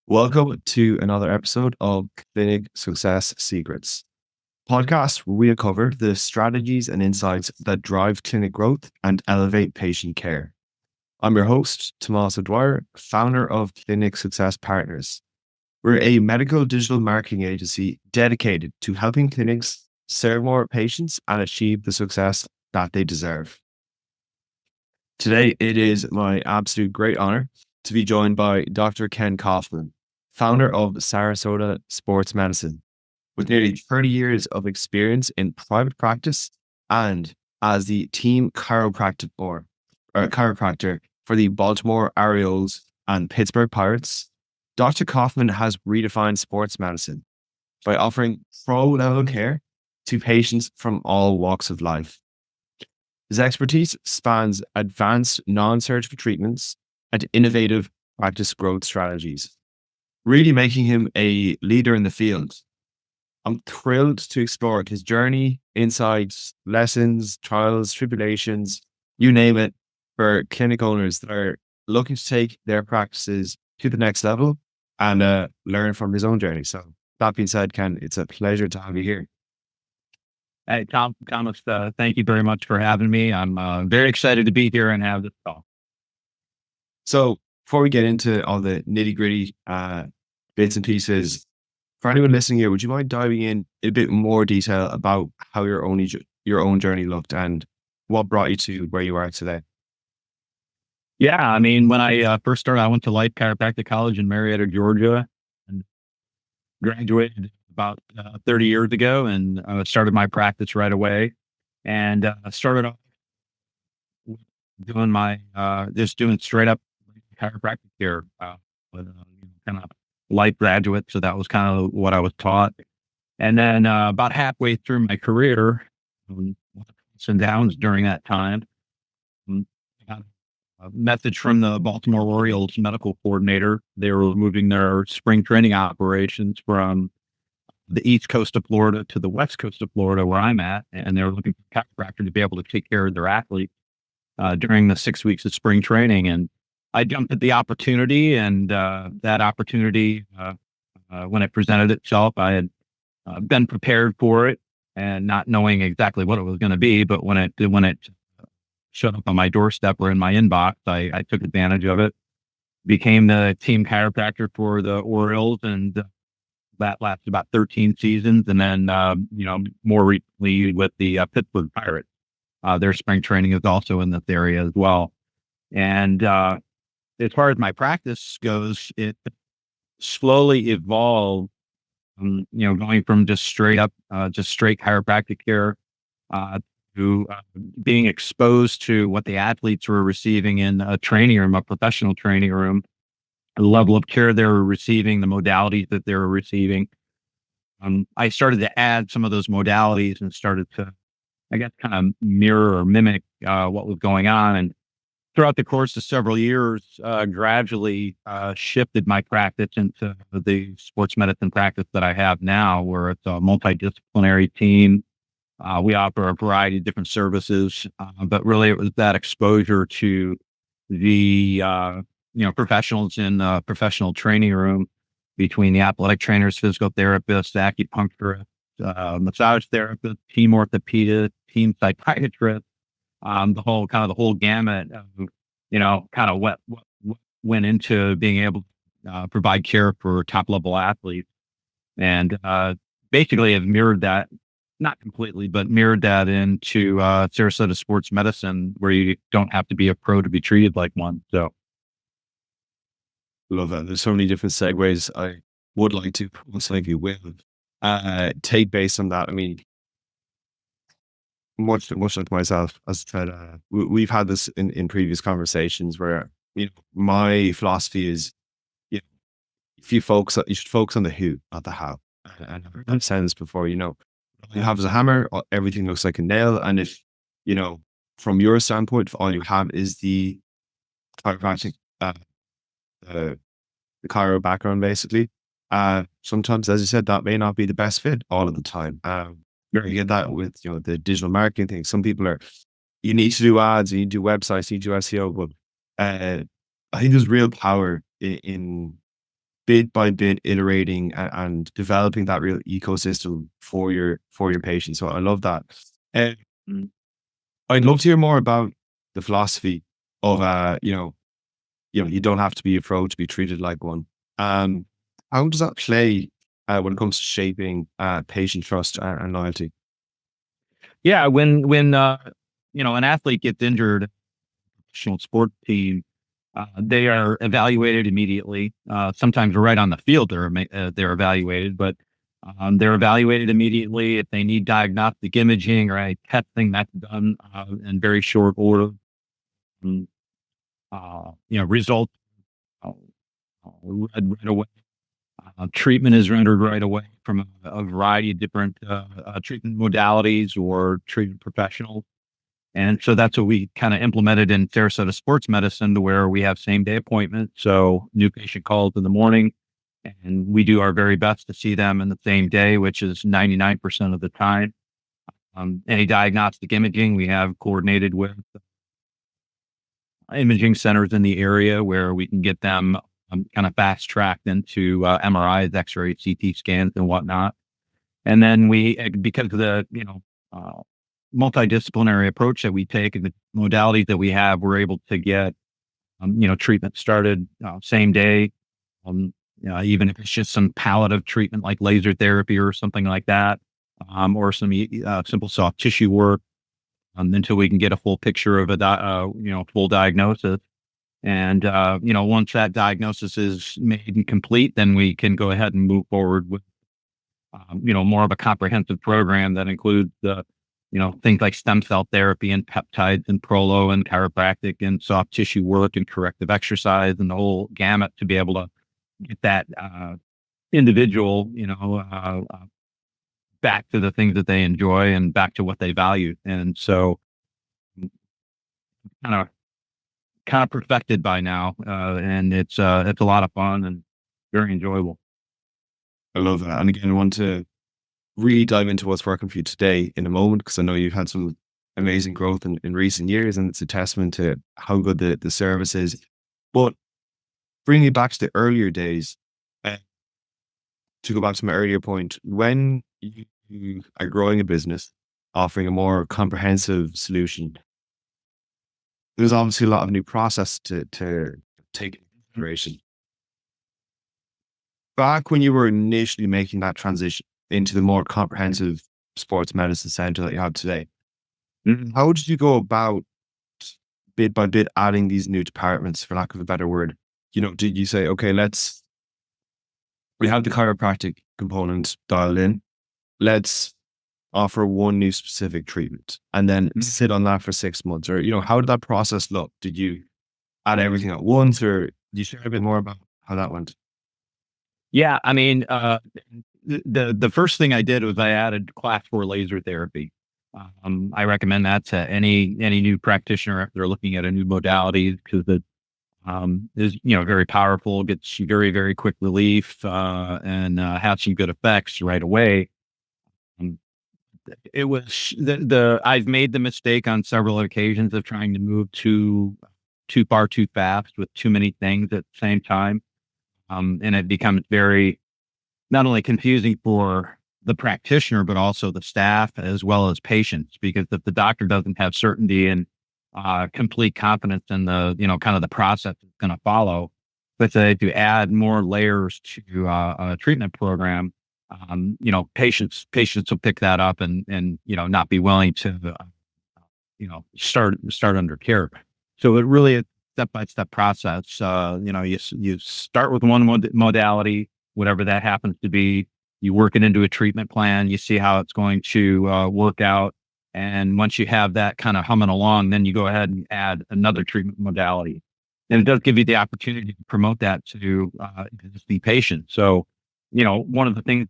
Welcome to another episode of Clinic Success Secrets, podcast where we uncover the strategies and insights that drive clinic growth and elevate patient care. I'm your host, Tommaso Dwyer, founder of Clinic Success Partners. We're a medical digital marketing agency dedicated to helping clinics serve more patients and achieve the success that they deserve. Today, it is my absolute great honor to be joined by Dr. Ken Kaufman, founder of Sarasota Sports Medicine, with nearly 30 years of experience in private practice and as the team chiropractor for the Baltimore Orioles and Pittsburgh Pirates. Dr. Kaufman has redefined sports medicine by offering pro-level care to patients from all walks of life. His expertise spans advanced non-surgical treatments and innovative practice growth strategies, really making him a leader in the field. I'm thrilled to explore his journey, insights, lessons, trials, tribulations, you name it, for clinic owners that are looking to take their practices to the next level and learn from his own journey. So that being said, Ken, it's a pleasure to have you here. Hey, Thomas, thank you very much for having me. I'm very excited to be here and have this call. So before we get into all the nitty gritty bits and pieces, for anyone listening here, would you mind diving in a bit more detail about how your own journey looked and what brought you to where you are today? Yeah, I mean, when I first started, I went to Life Chiropractic College in Marietta, Georgia, and graduated about 30 years ago, and started my practice right away, and started off doing my just doing straight up chiropractic care with kind of life graduate. So that was kind of what I was taught. And then about halfway through my career, ups and downs during that time, I got a message from the Baltimore Orioles medical coordinator. They were moving their spring training operations from the east coast of Florida to the west coast of Florida, where I'm at, and they were looking for a chiropractor to be able to take care of their athletes during the 6 weeks of spring training. And I jumped at the opportunity, and that opportunity, when it presented itself, I had been prepared for it and not knowing exactly what it was going to be. But when it showed up on my doorstep or in my inbox, I took advantage of it, became the team chiropractor for the Orioles, and that lasted about 13 seasons. And then, more recently with the Pittsburgh Pirates, their spring training is also in this area as well. And as far as my practice goes, it slowly evolved, going from just straight chiropractic care to being exposed to what the athletes were receiving in a training room, a professional training room, the level of care they were receiving, the modalities that they were receiving. I started to add some of those modalities and started to, I guess, kind of mirror or mimic what was going on. And throughout the course of several years, gradually shifted my practice into the sports medicine practice that I have now, where it's a multidisciplinary team. We offer a variety of different services, but really it was that exposure to the professionals in the professional training room, between the athletic trainers, physical therapists, acupuncturists, massage therapists, team orthopedist, team psychiatrist, the whole gamut of, kind of what went into being able to provide care for top level athletes. And basically have mirrored that, not completely, but mirrored that into Sarasota Sports Medicine, where you don't have to be a pro to be treated like one. So. Love that. There's so many different segues I would like to, most likely will, take based on that. I mean, much like myself, as I said, we've had this in previous conversations where, my philosophy is, if you should focus on the who, not the how. And I've said this before, you have as a hammer, everything looks like a nail. And if, from your standpoint, if all you have is the chiropractic the chiro background, basically. Sometimes, as you said, that may not be the best fit all of the time. You get that with, the digital marketing thing. Some people you need to do ads, you need to do websites, you need to do SEO, but I think there's real power in bit by bit iterating and developing that real ecosystem for your patients. So I love that. Uh, I'd love to hear more about the philosophy of, you don't have to be a pro to be treated like one. Um, how does that play when it comes to shaping patient trust and loyalty? Yeah, when an athlete gets injured, professional sport team, they are evaluated immediately. Sometimes right on the field, they're evaluated, but they're evaluated immediately if they need diagnostic imaging or any testing that's done in very short order. Mm, Results uh, read right away. Treatment is rendered right away from a variety of different treatment modalities or treatment professionals. And so that's what we kind of implemented in Sarasota sports medicine, to where we have same day appointments. So new patient calls in the morning, and we do our very best to see them in the same day, which is 99% of the time. Any diagnostic imaging we have coordinated with imaging centers in the area, where we can get them kind of fast tracked into MRIs, X-rays, CT scans, and whatnot. And then because of the uh, multidisciplinary approach that we take and the modalities that we have, we're able to get treatment started same day. Even if it's just some palliative treatment like laser therapy or something like that, or some simple soft tissue work, until we can get a full picture of full diagnosis. And once that diagnosis is made and complete, then we can go ahead and move forward with more of a comprehensive program that includes things like stem cell therapy and peptides and prolo and chiropractic and soft tissue work and corrective exercise and the whole gamut, to be able to get that individual, back to the things that they enjoy and back to what they value. And so kind of perfected by now, and it's a lot of fun and very enjoyable. I love that. And again, I want to really dive into what's working for you today in a moment, because I know you've had some amazing growth in recent years, and it's a testament to how good the service is. But bringing it back to the earlier days, uh, to go back to my earlier point, when you are growing a business, offering a more comprehensive solution, there's obviously a lot of new process to take into consideration. Back when you were initially making that transition into the more comprehensive sports medicine center that you have today, Mhm. how did you go about bit by bit adding these new departments, for lack of a better word? Did you say, okay, we have the chiropractic component dialed in. Let's offer one new specific treatment and then Mhm. sit on that for 6 months? Or, how did that process look? Did you add everything at once, or do you share a bit more about how that went? Yeah, I mean, the first thing I did was I added class 4 laser therapy. I recommend that to any new practitioner if they're looking at a new modality, because it is very powerful, gets you very very quick relief, and has some good effects right away. Um, it was the I've made the mistake on several occasions of trying to move too far too fast with too many things at the same time, and it becomes very not only confusing for the practitioner, but also the staff as well as patients. Because if the doctor doesn't have certainty and complete confidence in the, kind of the process that's going to follow, let's say to add more layers to a treatment program, patients will pick that up and not be willing to, start under care. So it really is step by step process. You start with one modality, whatever that happens to be. You work it into a treatment plan. You see how it's going to work out, and once you have that kind of humming along, then you go ahead and add another treatment modality. And it does give you the opportunity to promote that to the patient. So, one of the things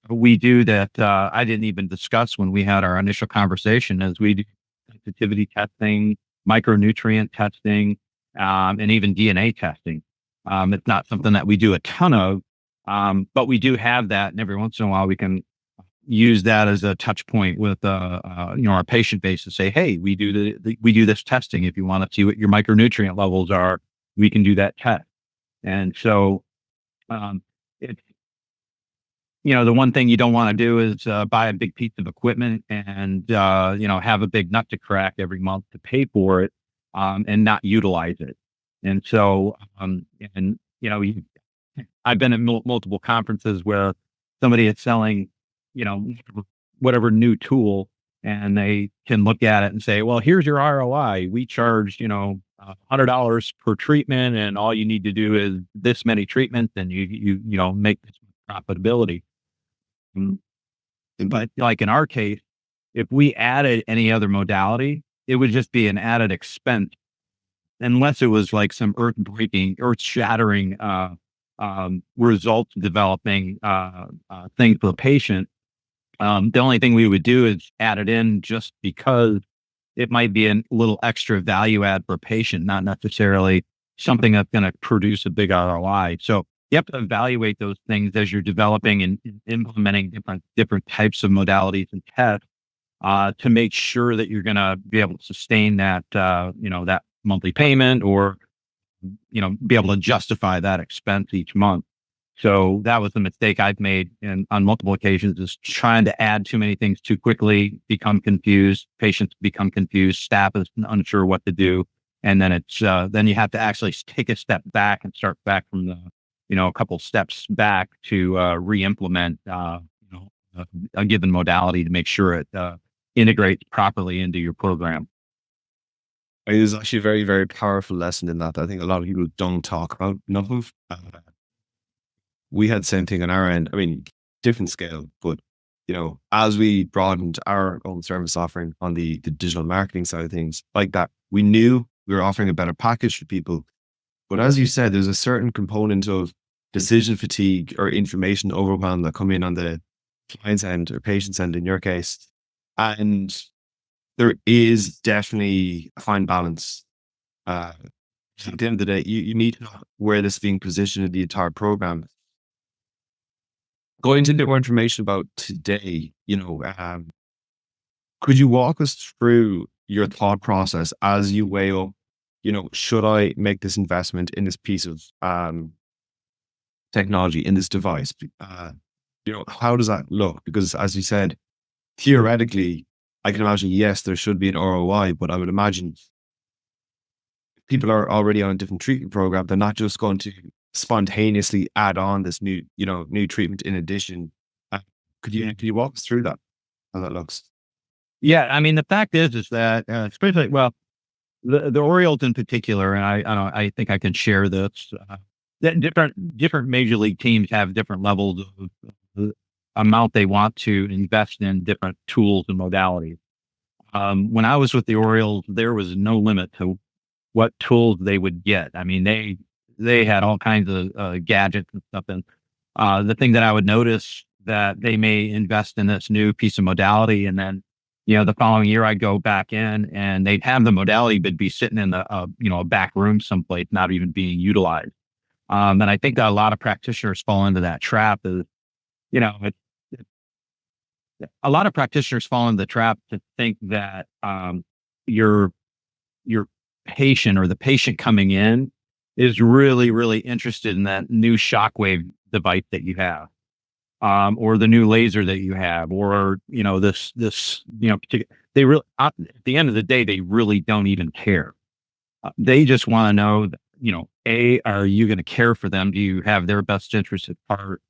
we do that I didn't even discuss when we had our initial conversation is we do sensitivity testing, micronutrient testing, and even DNA testing. It's not something that we do a ton of, but we do have that. And every once in a while we can use that as a touch point with, our patient base to say, hey, we do this testing. If you want to see what your micronutrient levels are, we can do that test. And so, um, it's, the one thing you don't want to do is buy a big piece of equipment and, have a big nut to crack every month to pay for it, and not utilize it. And so, I've been at multiple conferences where somebody is selling, you know, whatever new tool, and they can look at it and say, well, here's your ROI. We charge, $100 per treatment, and all you need to do is this many treatments, and you make this profitability. Mm, But like in our case, if we added any other modality, it would just be an added expense, unless it was like some earth shattering, results developing, thing for the patient. The only thing we would do is add it in just because it might be a little extra value add for a patient, not necessarily something that's going to produce a big ROI. So you have to evaluate those things as you're developing and implementing different types of modalities and tests, to make sure that you're going to be able to sustain that, that monthly payment, or be able to justify that expense each month. So that was the mistake I've made on multiple occasions, is trying to add too many things too quickly, become confused, patients become confused, staff is unsure what to do. And then then you have to actually take a step back and start back from a couple steps back to re-implement, a given modality to make sure it integrates properly into your program. It is actually a very, very powerful lesson in that I think a lot of people don't talk about enough of. We had the same thing on our end. I mean, different scale, but as we broadened our own service offering on the digital marketing side of things, like that, we knew we were offering a better package for people. But as you said, there's a certain component of decision fatigue or information overwhelm that come in on the client's end or patient's end in your case. And there is definitely a fine balance. At the end of the day, you need to know where this is being positioned in the entire program. Going into more information about today, could you walk us through your thought process as you weigh up, should I make this investment in this piece of technology, in this device? How does that look? Because as you said, theoretically, I can imagine, yes, there should be an ROI, but I would imagine people are already on a different treatment program. They're not just going to spontaneously add on this new treatment in addition. Could you walk us through that, how that looks? Yeah, I mean, the fact is that, especially, well, the Orioles in particular, and I don't know, I think I can share this. That different major league teams have different levels of amount they want to invest in different tools and modalities. When I was with the Orioles, there was no limit to what tools they would get. I mean, they had all kinds of gadgets and stuff. And the thing that I would notice, that they may invest in this new piece of modality, and then the following year I'd go back in and they'd have the modality, but be sitting in a back room someplace, not even being utilized. And I think that a lot of practitioners fall into that trap. Is you know, it, a lot of practitioners fall into the trap to think that, your your patient, or the patient coming in, is really, really interested in that new shockwave device that you have, or the new laser that you have, or this they really, at the end of the day, they really don't even care. They just want to know that, are you going to care for them? Do you have their best interest at heart?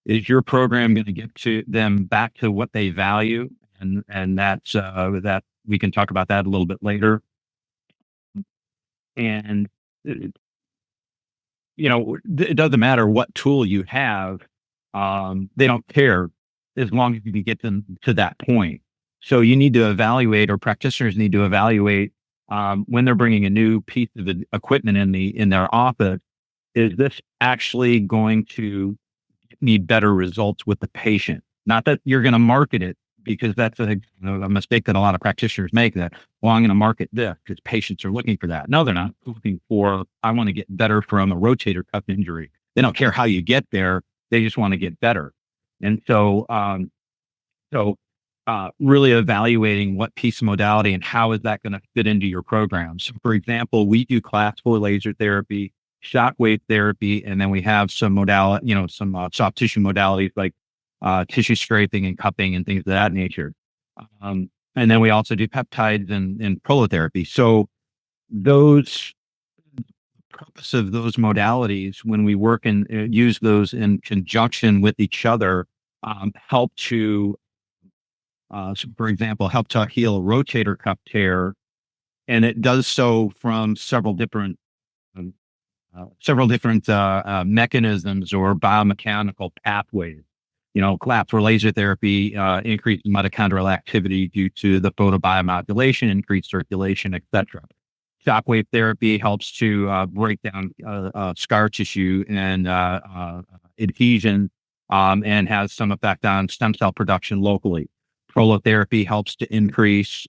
Is your program going to get to them back to what they value? And that's that we can talk about that a little bit later. And it, it doesn't matter what tool you have. They don't care, as long as you can get them to that point. So you need to evaluate, or practitioners need to evaluate, when they're bringing a new piece of equipment in their office. Is this actually going to need better results with the patient? Not that you're going to market it because that's a mistake that a lot of practitioners make, that, well, I'm going to market this because patients are looking for that. No, they're not looking for, I want to get better from a rotator cuff injury. They don't care how you get there. They just want to get better. And really evaluating what piece of modality and how is that going to fit into your program. So, for example, we do classical laser therapy, shockwave therapy, and then we have some modality, some soft tissue modalities like tissue scraping and cupping and things of that nature. And then we also do peptides and prolotherapy. So those purpose of those modalities, when we work and use those in conjunction with each other, help to, so for example, help to heal a rotator cuff tear, and it does so from um, several different mechanisms or biomechanical pathways. Collapse laser therapy increases mitochondrial activity due to the photobiomodulation, increased circulation, etc. Shockwave therapy helps to break down scar tissue and adhesion, and has some effect on stem cell production locally. Prolotherapy helps to increase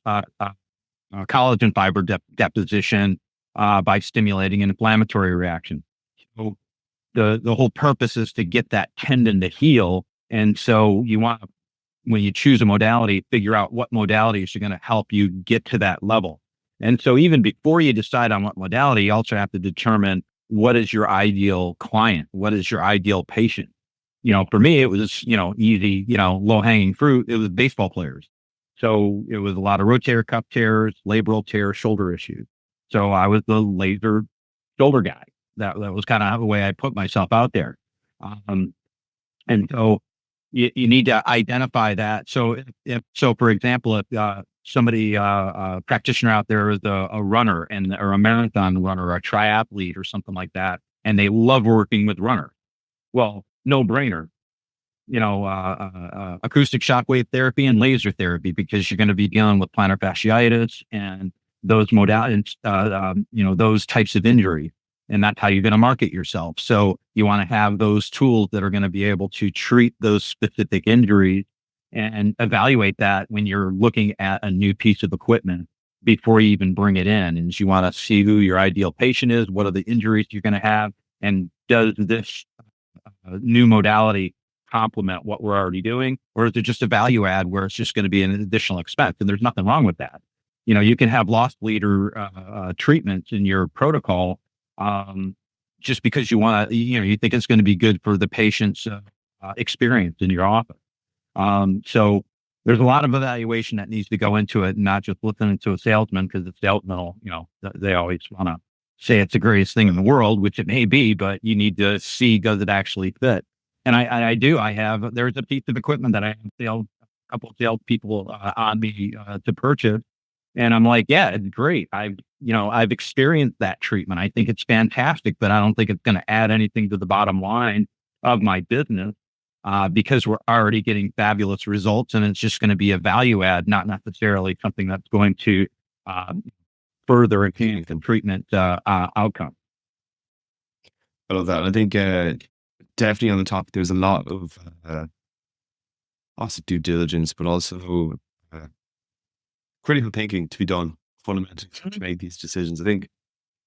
collagen fiber deposition by stimulating an inflammatory reaction. So the whole purpose is to get that tendon to heal. And so you want to, when you choose a modality, figure out what modalities are going to help you get to that level. And so even before you decide on what modality, you also have to determine what is your ideal client, what is your ideal patient. For me, it was, easy, low hanging fruit. It was baseball players. So it was a lot of rotator cuff tears, labral tears, shoulder issues. So I was the laser shoulder guy. That was kind of the way I put myself out there. And so you need to identify that. So so for example, if somebody, practitioner out there is a runner or a marathon runner or a triathlete or something like that, and they love working with runners, well, no brainer, acoustic shockwave therapy and laser therapy, because you're going to be dealing with plantar fasciitis and those modalities, those types of injury. And that's how you're going to market yourself. So you want to have those tools that are going to be able to treat those specific injuries and evaluate that when you're looking at a new piece of equipment before you even bring it in. And you want to see who your ideal patient is, what are the injuries you're going to have, and does this new modality complement what we're already doing, or is it just a value add where it's just going to be an additional expense? And there's nothing wrong with that. You can have loss leader treatments in your protocol, just because you want to, you think it's going to be good for the patient's experience in your office. So there's a lot of evaluation that needs to go into it, and not just listening to a salesman, because the salesman will, they always want to say it's the greatest thing in the world, which it may be, but you need to see, does it actually fit? And there's a piece of equipment that I have a couple of salespeople on me to purchase. And I'm like, yeah, it's great. I've experienced that treatment. I think it's fantastic, but I don't think it's going to add anything to the bottom line of my business, because we're already getting fabulous results, and it's just going to be a value add, not necessarily something that's going to further enhance the treatment outcome. I love that. I think definitely on the topic, there's a lot of also due diligence, but also critical thinking to be done fundamentally to make these decisions. I think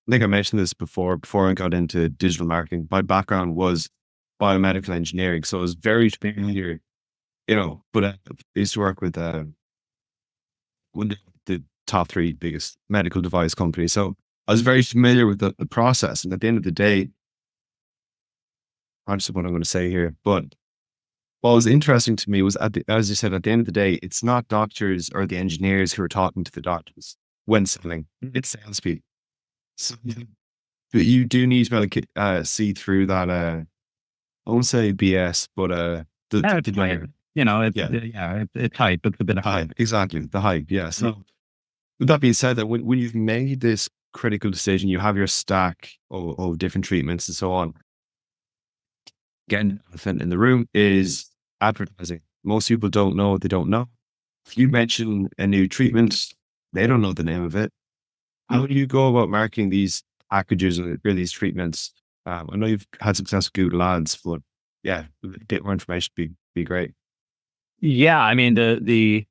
I mentioned this before I got into digital marketing. My background was biomedical engineering, so I was very familiar, but I used to work with one of the top three biggest medical device companies. So I was very familiar with the process. And at the end of the day, I'm just what I'm going to say here, but what was interesting to me was, as you said, at the end of the day, it's not doctors or the engineers who are talking to the doctors when selling. It's salespeople. So, but you do need to be able to see through that. I won't say BS, but It's hype. It's hype. It's a bit of hype. Exactly, the hype. Yeah. So, with that being said, that when you've made this critical decision, you have your stack of different treatments and so on. Again, the elephant in the room is advertising. Most people don't know what they don't know. If you mention a new treatment, they don't know the name of it. How do you go about marketing these packages or these treatments? I know you've had success with Google Ads, but yeah, a bit more information would be great. Yeah, I mean the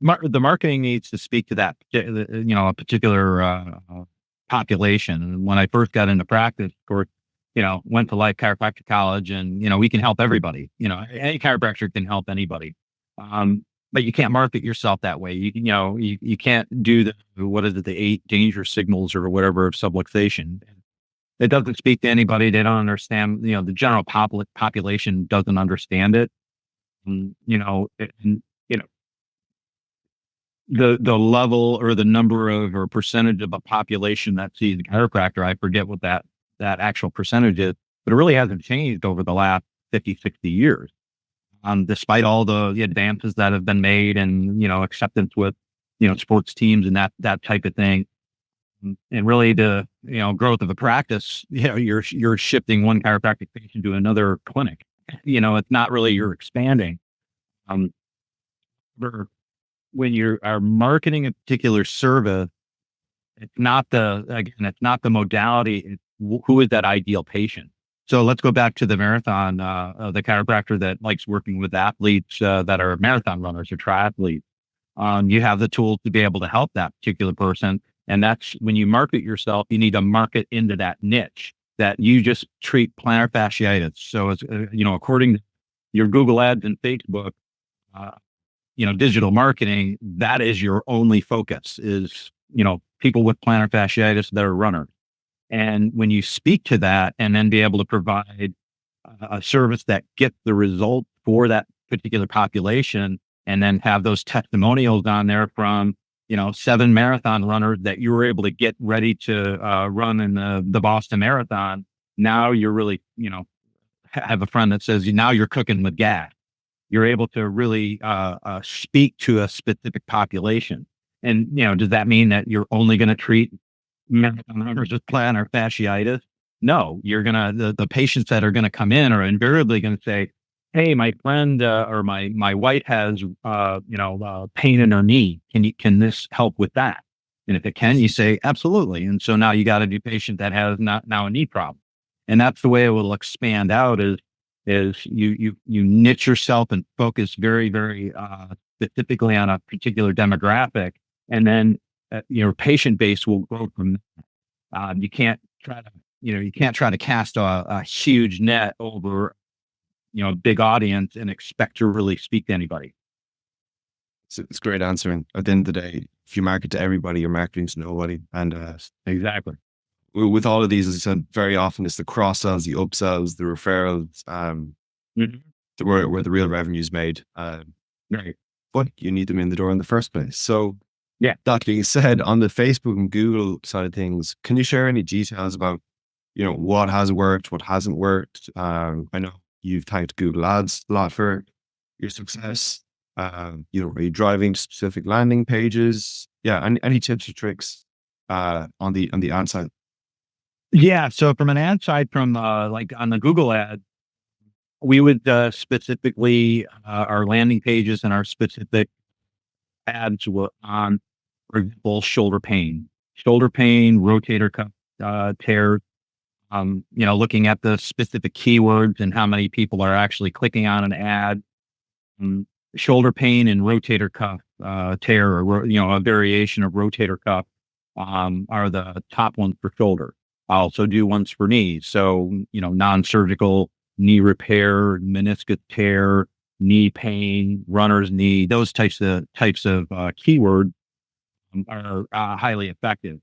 marketing needs to speak to that, a particular population. And when I first got into practice, of course, went to Life Chiropractic College, and we can help everybody. Any chiropractor can help anybody, but you can't market yourself that way. You can't do what is it, the 8 danger signals or whatever of subluxation. It doesn't speak to anybody. They don't understand. The general population doesn't understand it. And the level or the number of or percentage of a population that sees a chiropractor, I forget what that actual percentage is, but it really hasn't changed over the last 50, 60 years. Despite all the advances that have been made and, acceptance with, sports teams and that type of thing. And really the, growth of a practice, you're shifting one chiropractic patient to another clinic. It's not really you're expanding. Um, when you are marketing a particular service, it's not the modality. Who is that ideal patient? So let's go back to the marathon, the chiropractor that likes working with athletes that are marathon runners or triathletes. You have the tools to be able to help that particular person. And that's when you market yourself, you need to market into that niche that you just treat plantar fasciitis. So it's, according to your Google ads and Facebook, uh, digital marketing, that is your only focus is, people with plantar fasciitis that are runners. And when you speak to that and then be able to provide a service that gets the result for that particular population, and then have those testimonials on there from, 7 marathon runners that you were able to get ready to run in the Boston Marathon. Now you're really, have a friend that says now you're cooking with gas. You're able to really speak to a specific population. And, does that mean that you're only going to treat marathon runners with plantar fasciitis? No, you're going to, the patients that are going to come in are invariably going to say, hey, my friend or my wife has, pain in her knee. Can this help with that? And if it can, you say, absolutely. And so now you got a new patient that has not now a knee problem. And that's the way it will expand out is you niche yourself and focus very, very specifically on a particular demographic, and then your patient base will grow from there. You can't try to you can't try to cast a huge net over a big audience and expect to really speak to anybody. It's great answering. At the end of the day, if you market to everybody, you're marketing to nobody. And Exactly. with all of these, as I said, very often it's the cross sells, the upsells, the referrals, Mhm. where the real revenue is made. Right. But you need them in the door in the first place. So Yeah. that being said, on the Facebook and Google side of things, can you share any details about, what has worked, what hasn't worked? I know you've thanked Google Ads a lot for your success. Are you driving to specific landing pages? Yeah, any tips or tricks on the ad side? Yeah. So from an ad side, from like on the Google ad, we would specifically our landing pages and our specific ads were on, for example, shoulder pain, rotator cuff tears. Looking at the specific keywords and how many people are actually clicking on an ad. Um, Shoulder pain and rotator cuff tear, or a variation of rotator cuff, are the top ones for shoulder. I also do ones for knees. So, non-surgical knee repair, meniscus tear, knee pain, runner's knee, those types of keywords are highly effective.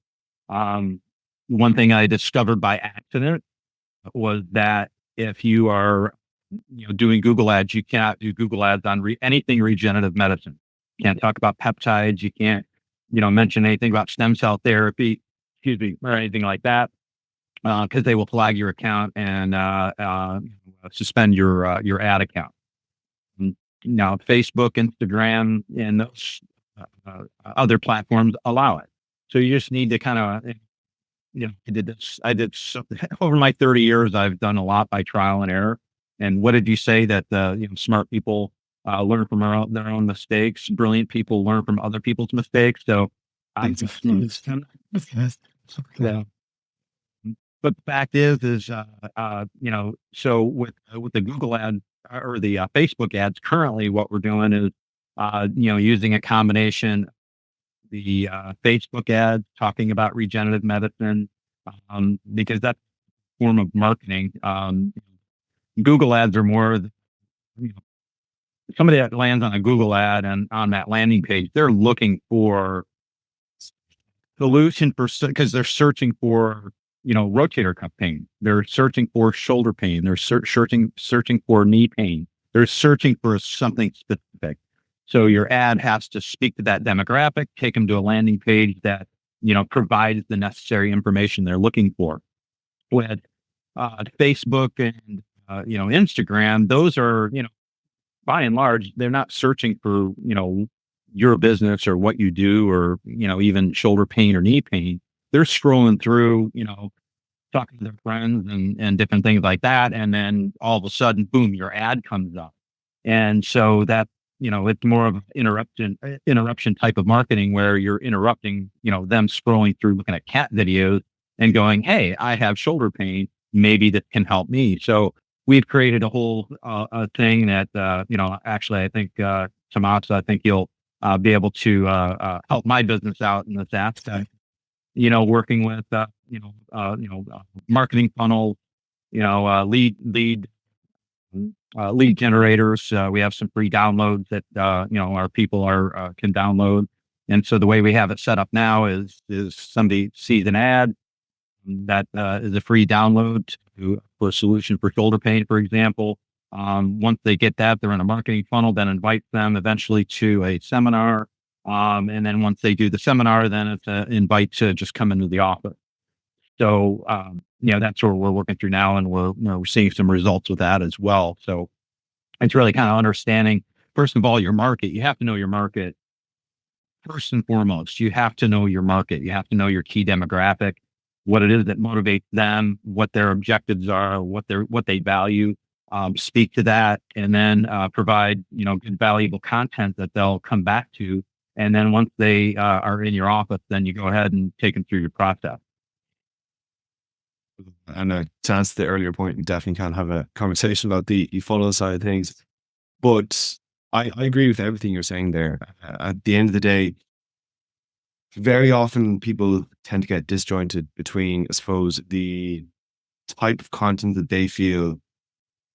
Um, One thing I discovered by accident was that if you are, doing Google ads, you cannot do Google ads on anything regenerative medicine. You can't talk about peptides. You can't, mention anything about stem cell therapy, excuse me, or anything like that, because they will flag your account and suspend your ad account. Mm, Now, Facebook, Instagram, and those other platforms allow it. So you just need to kind of, I did over my 30 years, I've done a lot by trial and error. And what did you say that, smart people learn from their own mistakes? Brilliant people learn from other people's mistakes. So I just, yeah. But the fact is, so with the Google ad, or the Facebook ads. Currently, what we're doing is, using a combination the Facebook ads talking about regenerative medicine, because that's a form of marketing. Google ads are more, you know, somebody that lands on a Google ad and on that landing page, they're looking for solution for, because they're searching for, rotator cuff pain. They're searching for shoulder pain. They're searching for knee pain. They're searching for something specific. So your ad has to speak to that demographic, take them to a landing page that, provides the necessary information they're looking for. With Facebook and, Instagram, those are, by and large, they're not searching for, your business or what you do, or, even shoulder pain or knee pain. They're scrolling through, talking to their friends and different things like that. And then all of a sudden, boom, your ad comes up. And so that, it's more of an interruption type of marketing, where you're interrupting, them scrolling through, looking at cat videos and going, hey, I have shoulder pain. Maybe that can help me. So we've created a whole thing that, actually, I think, Tomas, I think you'll be able to help my business out in this aspect, working with, marketing funnels, lead generators. We have some free downloads that, our people can download. And so the way we have it set up now is somebody sees an ad that is a free download for a solution for shoulder pain, for example. Once they get that, they're in a marketing funnel, then invite them eventually to a seminar. And then once they do the seminar, then it's an invite to just come into the office. So, that's what we're working through now, and we're seeing some results with that as well. So it's really kind of understanding, first of all, your market. You have to know your market first and foremost. You have to know your market. You have to know your key demographic, what it is that motivates them, what their objectives are, what they value. Speak to that, and then provide good, valuable content that they'll come back to. And then once they are in your office, then you go ahead and take them through your process. And to answer the earlier point, we definitely can have a conversation about the funnel side of things. But I agree with everything you're saying there. At the end of the day, very often people tend to get disjointed between, I suppose, the type of content that they feel.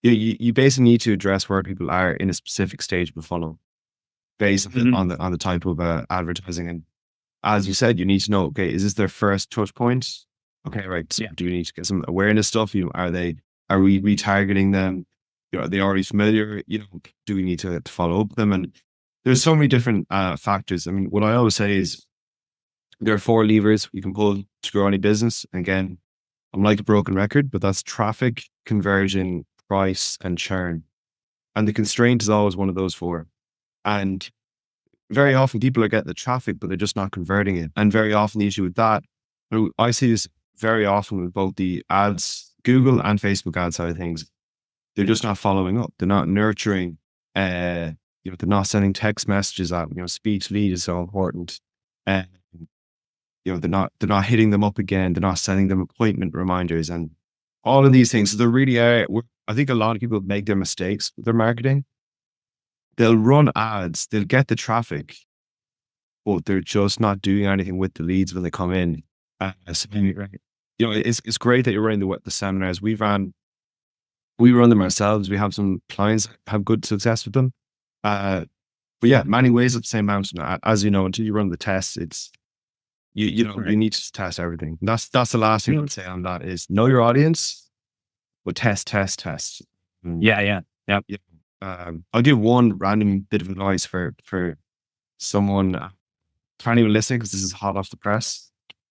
You basically need to address where people are in a specific stage of the funnel based on the type of advertising. And as you said, you need to know, okay, is this their first touch point? Okay, right. So do you need to get some awareness stuff? Are we retargeting them? Are they already familiar? Do we need to follow up with them? And there's so many different factors. I mean, what I always say is there are 4 levers you can pull to grow any business. Again, I'm like a broken record, but that's traffic, conversion, price, and churn. And the constraint is always one of those 4. And very often people are getting the traffic, but they're just not converting it. And very often the issue with that, I see this very often with both the ads, Google and Facebook ad side of things. They're just not following up. They're not nurturing. They're not sending text messages out. Speech lead is so important. And they're not hitting them up again. They're not sending them appointment reminders and all of these things. So they really are. I think a lot of people make their mistakes with their marketing. They'll run ads. They'll get the traffic, but they're just not doing anything with the leads when they come in. So, it's great that you're running the seminars. We run them ourselves. We have some clients have good success with them. But yeah, many ways of the same mountain. As you know, until you run the tests, it's you need to test everything. That's the last thing I would say on that is know your audience, but test. Yeah. I'll give one random bit of advice for someone, for anyone listening, because this is hot off the press.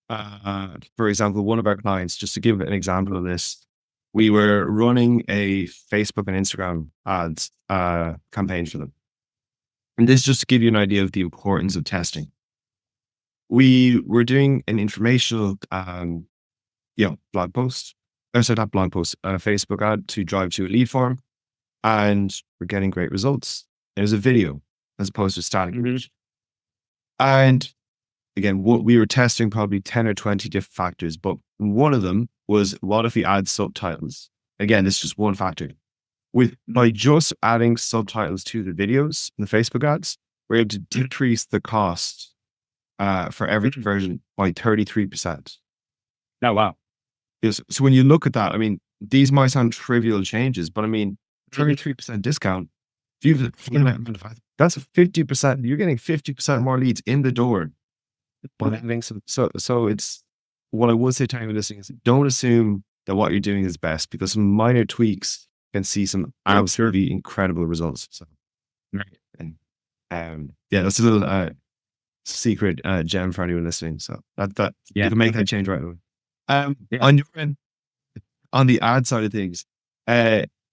For example, one of our clients, just to give an example of this, we were running a Facebook and Instagram ads campaign for them. And this just to give you an idea of the importance of testing. We were doing an informational, blog post. Not blog post, a Facebook ad to drive to a lead form. And we're getting great results. There's a video as opposed to static image. And again, we were testing probably 10 or 20 different factors, but one of them was what if we add subtitles? Again, this is just one factor. by just adding subtitles to the videos in the Facebook ads, we're able to decrease the cost for every conversion by 33%. Oh, wow. So when you look at that, I mean, these might sound trivial changes, but I mean, 33% discount. If that's a 50%. You're getting 50% more leads in the door. But having so it's what I would say to anyone listening is don't assume that what you're doing is best, because some minor tweaks can see some absolutely incredible results. So, Right. and yeah, that's a little secret gem for anyone listening. So that you can make that change right away. On your end, on the ad side of things,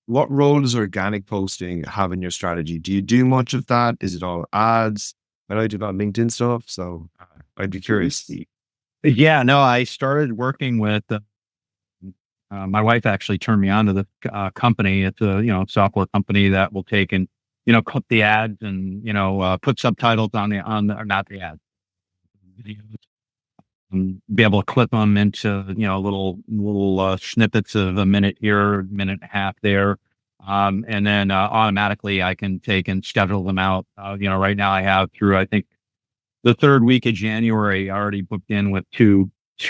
what role does organic posting have in your strategy? Do you do much of that? Is it all ads? I know you do about LinkedIn stuff, so I'd be curious. Yeah, no, I started working with my wife actually turned me on to the company. It's a, software company that will take and, clip the ads and, put subtitles or not the ads, videos, and be able to clip them into, little snippets of a minute here, minute and a half there. And then automatically I can take and schedule them out. Right now I have through, I think, the third week of January, I already booked in with two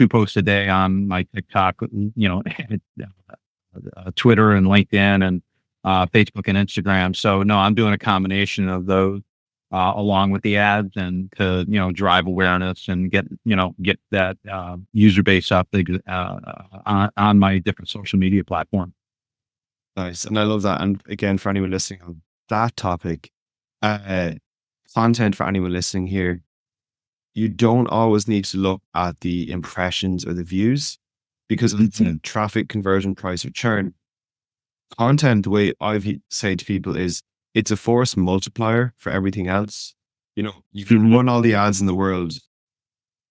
posts a day on my TikTok, Twitter and LinkedIn and Facebook and Instagram. So no, I'm doing a combination of those along with the ads and to drive awareness and get that user base up on my different social media platform. Nice, and I love that. And again, for anyone listening on that topic, content for anyone listening here, you don't always need to look at the impressions or the views, because it's a traffic conversion price or churn. Content, the way I've say to people is it's a force multiplier for everything else. You can run all the ads in the world,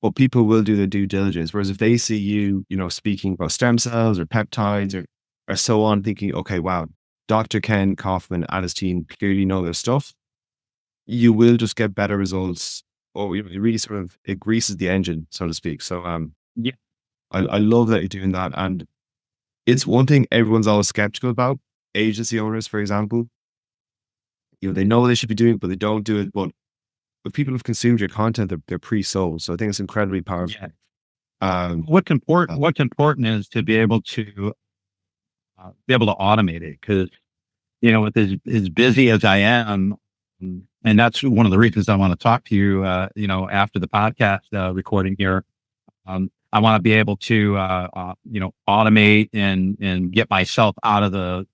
but people will do their due diligence. Whereas if they see you, speaking about stem cells or peptides or so on, thinking, okay, wow, Dr. Ken Kaufman and his team clearly know their stuff, you will just get better results. Or it really sort of, it greases the engine, so to speak. So Yeah. I love that you're doing that. And it's one thing everyone's always skeptical about. Agency owners, for example, they know they should be doing it, but they don't do it. But if people have consumed your content, they're pre-sold. So I think it's incredibly powerful. Yeah. What's important is to be able to automate it, because with as busy as I am, and that's one of the reasons I want to talk to you. After the podcast recording here, I want to be able to automate and get myself out of the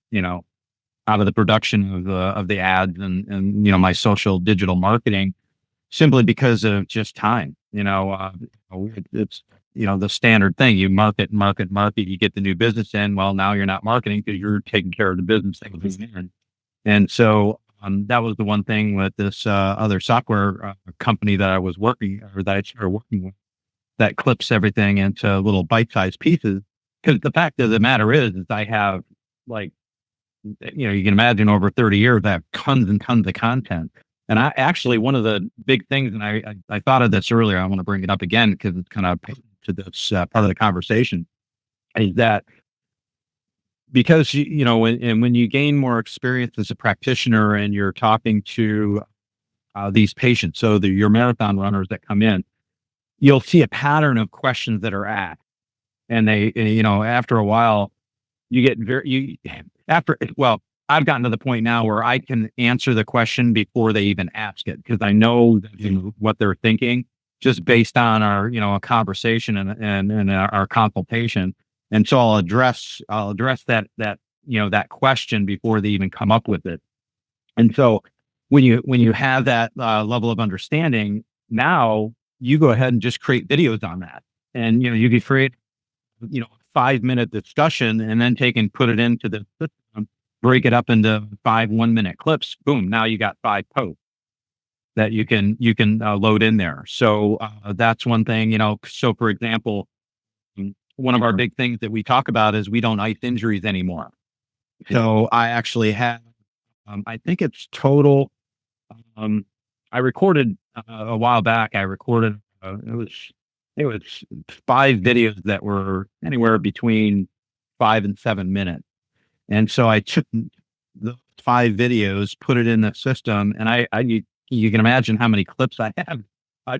production of the ads and my social digital marketing, simply because of just time. It's the standard thing. You market, you get the new business in. Well, now you're not marketing because you're taking care of the business thing. And so that was the one thing with this other software company that I started working with, that clips everything into little bite-sized pieces. Because the fact of the matter is I have, like, you can imagine, over 30 years, I have tons and tons of content. And I actually, one of the big things, and I thought of this earlier, I want to bring it up again because it's kind of to this part of the conversation, is that because when you gain more experience as a practitioner and you're talking to these patients, so your marathon runners that come in, you'll see a pattern of questions that are asked, and after a while, you get I've gotten to the point now where I can answer the question before they even ask it, because I know what they're thinking, just based on our a conversation and our consultation. And so I'll address that that question before they even come up with it. And so when you have that level of understanding, now you go ahead and just create videos on that, and you can create 5-minute discussion, and then take and put it into the system, break it up into 5 1-minute clips. Boom! Now you got 5 posts that you can load in there. So that's one thing. So for example, one of our big things that we talk about is we don't ice injuries anymore. So I actually have, I think it's total. I recorded a while back. I recorded it was 5 videos that were anywhere between 5 and 7 minutes. And so I took the 5 videos, put it in the system, and you can imagine how many clips I have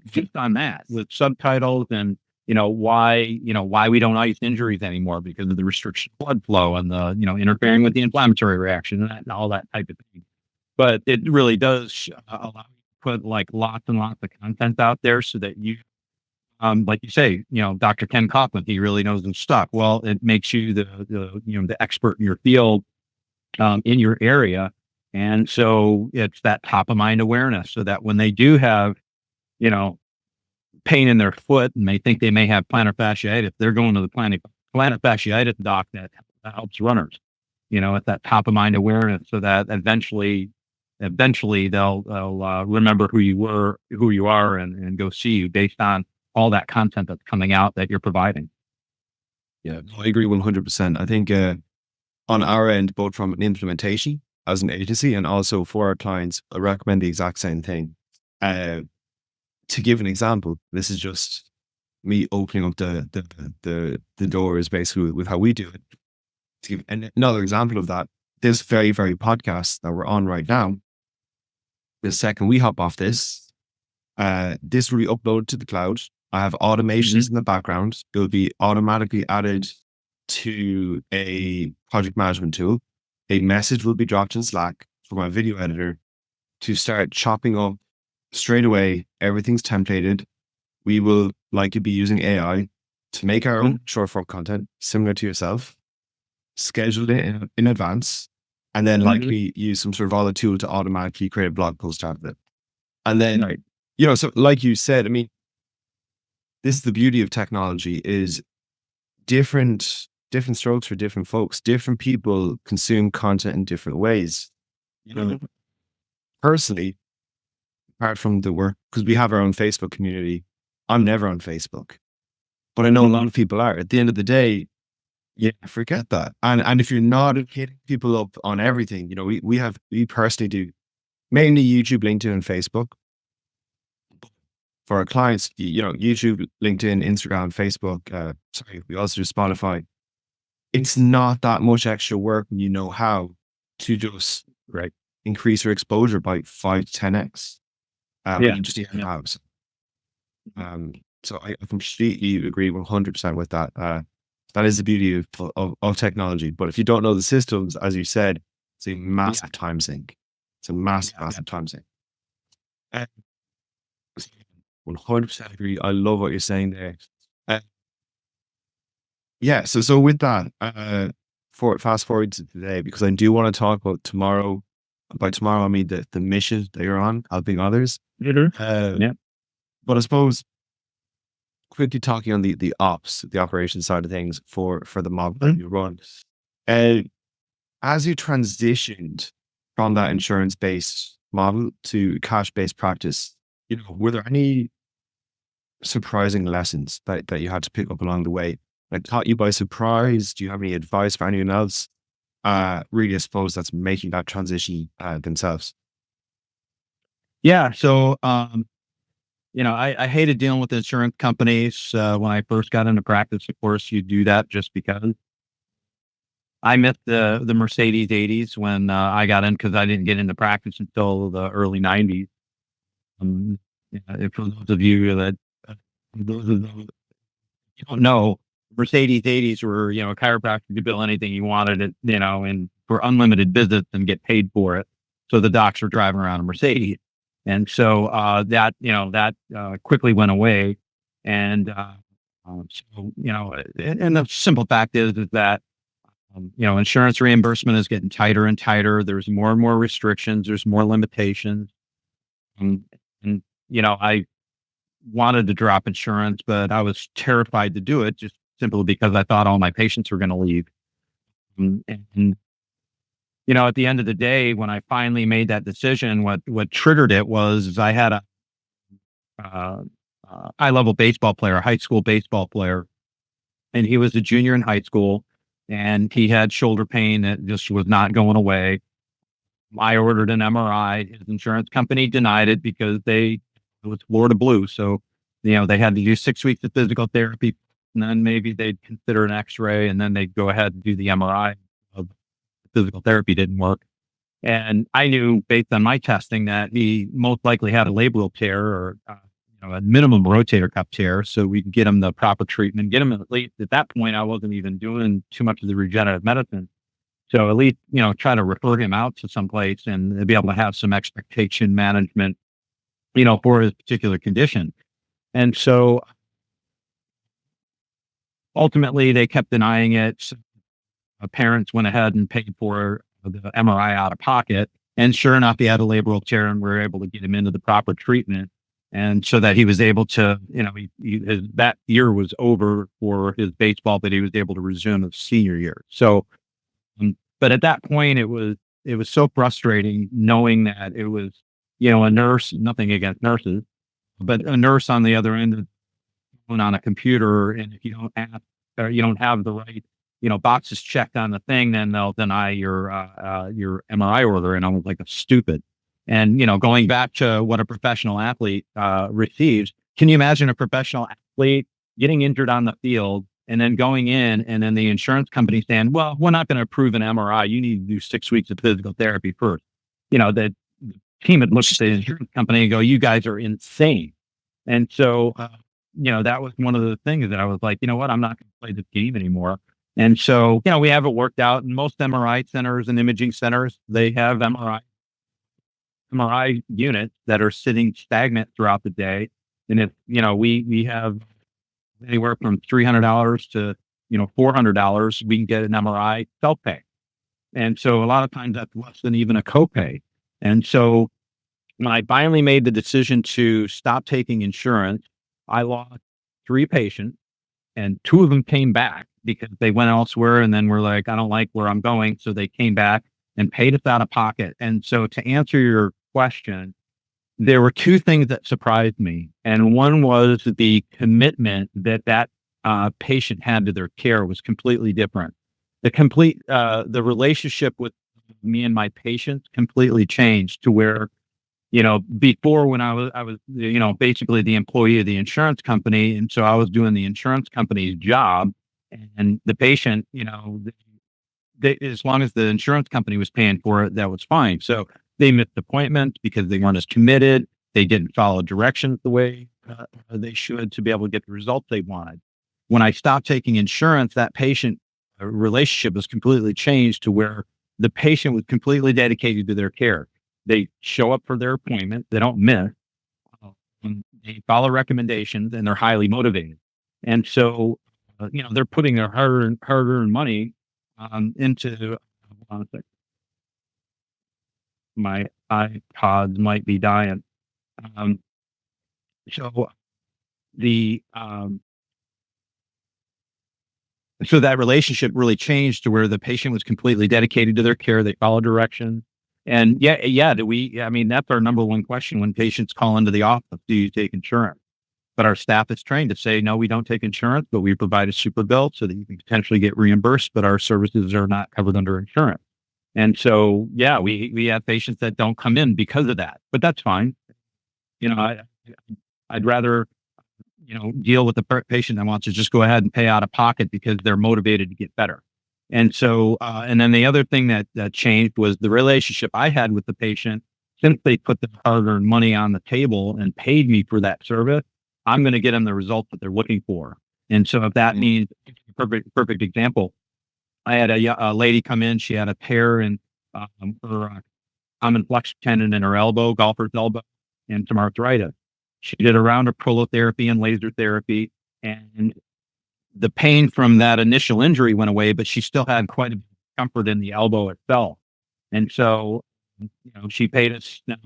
just on that with subtitles and why we don't ice injuries anymore because of the restriction of blood flow and the interfering with the inflammatory reaction and all that type of thing. But it really does allow you to put like lots and lots of content out there so that you, like you say, Dr. Ken Kaufman, he really knows his stuff. Well, it makes you the expert in your field, in your area. And so it's that top of mind awareness so that when they do have, you know, pain in their foot and they think they may have plantar fasciitis, they're going to the plantar fasciitis doc that helps runners. It's that top of mind awareness so that eventually they'll remember who you are and go see you based on all that content that's coming out that you're providing. Yeah, no, I agree 100%. I think on our end, both from an implementation as an agency and also for our clients, I recommend the exact same thing. To give an example, this is just me opening up the doors basically with how we do it. To give another example of that, this very, very podcast that we're on right now, the second we hop off this will be uploaded to the cloud. I have automations in the background. It will be automatically added to a project management tool. A message will be dropped in Slack for my video editor to start chopping up straight away. Everything's templated. We will likely be using AI to make our own short form content similar to yourself, scheduled it in advance, and then likely use some sort of other tool to automatically create a blog post out of it. And then, so like you said, I mean, this is the beauty of technology is different strokes for different folks. Different people consume content in different ways. Personally, apart from the work, because we have our own Facebook community, I'm never on Facebook. But I know a lot of people are. At the end of the day, forget that. And if you're not hitting people up on everything, we personally do mainly YouTube, LinkedIn, and Facebook. For our clients, YouTube, LinkedIn, Instagram, Facebook, we also do Spotify. It's not that much extra work when you know how to just increase your exposure by 5 to 10x. You just need to have. So I completely agree 100% with that. That is the beauty of technology. But if you don't know the systems, as you said, it's a massive time sink. It's a massive time sink. 100% agree. I love what you're saying there. So with that, fast forward to today, because I do want to talk about tomorrow. By tomorrow, I mean the mission that you're on, helping others. But I suppose quickly talking on the ops, the operation side of things for the model that you run. As you transitioned from that insurance-based model to cash-based practice, were there any surprising lessons that you had to pick up along the way that caught you by surprise? Do you have any advice for anyone else? Really, I suppose that's making that transition themselves. Yeah. So, I hated dealing with insurance companies when I first got into practice. Of course, you do that just because I missed the Mercedes 80s when I got in, because I didn't get into practice until the early 90s. For those of you that you don't know, Mercedes 80s were, a chiropractor could bill anything you wanted it, and for unlimited visits and get paid for it. So the docs were driving around a Mercedes. And so that quickly went away. And and the simple fact is that, insurance reimbursement is getting tighter and tighter. There's more and more restrictions. There's more limitations. And I wanted to drop insurance, but I was terrified to do it just simply because I thought all my patients were going to leave. And at the end of the day, when I finally made that decision, what triggered it was I had a high level baseball player, a high school baseball player, and he was a junior in high school, and he had shoulder pain that just was not going away. I ordered an MRI. His insurance company denied it because it was Florida Blue. So, they had to do 6 weeks of physical therapy, and then maybe they'd consider an X-ray, and then they'd go ahead and do the MRI. Physical therapy didn't work. And I knew based on my testing that he most likely had a labral tear or a minimum rotator cuff tear, so we could get him the proper treatment, get him at least at that point. I wasn't even doing too much of the regenerative medicine, so at least try to refer him out to someplace and be able to have some expectation management, for his particular condition. And so ultimately, they kept denying it. So parents went ahead and paid for the MRI out of pocket. And sure enough, he had a labral tear, and we were able to get him into the proper treatment. And so that he was able to, that year was over for his baseball, but he was able to resume his senior year. So, but at that point, it was so frustrating knowing that it was, a nurse, nothing against nurses, but a nurse on the other end of on a computer, and if you don't ask or you don't have the right, boxes checked on the thing, then they'll deny your MRI order. And I was like, stupid. And going back to what a professional athlete receives, can you imagine a professional athlete getting injured on the field and then going in, and then the insurance company saying, "Well, we're not going to approve an MRI. You need to do 6 weeks of physical therapy first." The team would look at the insurance company and go, "You guys are insane." And so, that was one of the things that I was like, you know what, I'm not going to play this game anymore. And so, we have it worked out. And most MRI centers and imaging centers, they have MRI units that are sitting stagnant throughout the day. And if, we have anywhere from $300 to, $400, we can get an MRI self pay. And so a lot of times that's less than even a copay. And so when I finally made the decision to stop taking insurance, I lost 3 patients, and 2 of them came back because they went elsewhere and then were like, I don't like where I'm going. So they came back and paid us out of pocket. And so to answer your question, there were 2 things that surprised me. And one was the commitment that patient had to their care was completely different. The relationship with me and my patients completely changed to where, before when I was, basically the employee of the insurance company. And so I was doing the insurance company's job, and the patient, as long as the insurance company was paying for it, that was fine. So they missed appointments because they weren't as committed. They didn't follow directions the way they should to be able to get the results they wanted. When I stopped taking insurance, that patient relationship was completely changed to where the patient was completely dedicated to their care. They show up for their appointment. They don't miss. And they follow recommendations, and they're highly motivated. And so, they're putting their hard-earned money into. Hold on a sec. My iPods might be dying. Um, so the so that relationship really changed to where the patient was completely dedicated to their care. They follow directions. And yeah, I mean, that's our number one question when patients call into the office: do you take insurance? But our staff is trained to say, no, we don't take insurance, but we provide a super bill so that you can potentially get reimbursed, but our services are not covered under insurance. And so, yeah, we have patients that don't come in because of that, but that's fine. You know, I'd rather, deal with the patient that wants to just go ahead and pay out of pocket because they're motivated to get better. And so, and then the other thing that changed was the relationship I had with the patient. Since they put the hard-earned money on the table and paid me for that service, I'm going to get them the results that they're looking for. And so, if that means perfect example, I had a lady come in. She had a tear in her common flexor tendon in her elbow, golfer's elbow, and some arthritis. She did a round of prolotherapy and laser therapy, and the pain from that initial injury went away, but she still had quite a bit of comfort in the elbow itself. And so, she paid us, I